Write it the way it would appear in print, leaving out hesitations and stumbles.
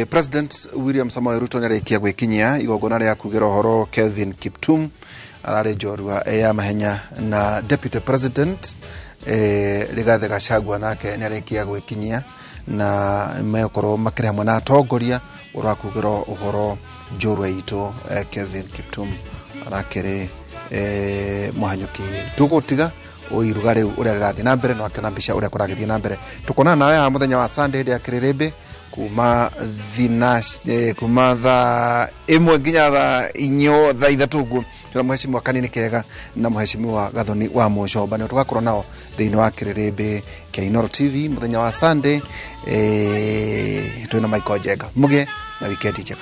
President William Samoei Ruto nĩarĩkia gwĩkinyia igongona rĩa kugira horo Kelvin Kiptum ararĩ njorua ya mahenya na Deputy President Rigathi Gachagua nake nĩarĩkia gwĩkinyia na mekorwo makĩrĩ hamwe na atongoria ũrĩa kugira horo njorua itu Kelvin Kiptum arakĩrĩ muhanyuki tugutiga uiruga riu uria rirathi na mbere no akena mbica uria kuragithie na mbere tukona nawe ha muthenya wa Sunday ya kirerebe kuma thinash kuma tha imwe nginya tha inyo tha ithatugu tuna mheshimiwa kanini kega na mheshimiwa Gathoni wa Mucoba ni tugakorwo nao thiini wa kirerebe kia Inooro TV muthenya wa Sunday twina Michael Jega muge na weekend njega.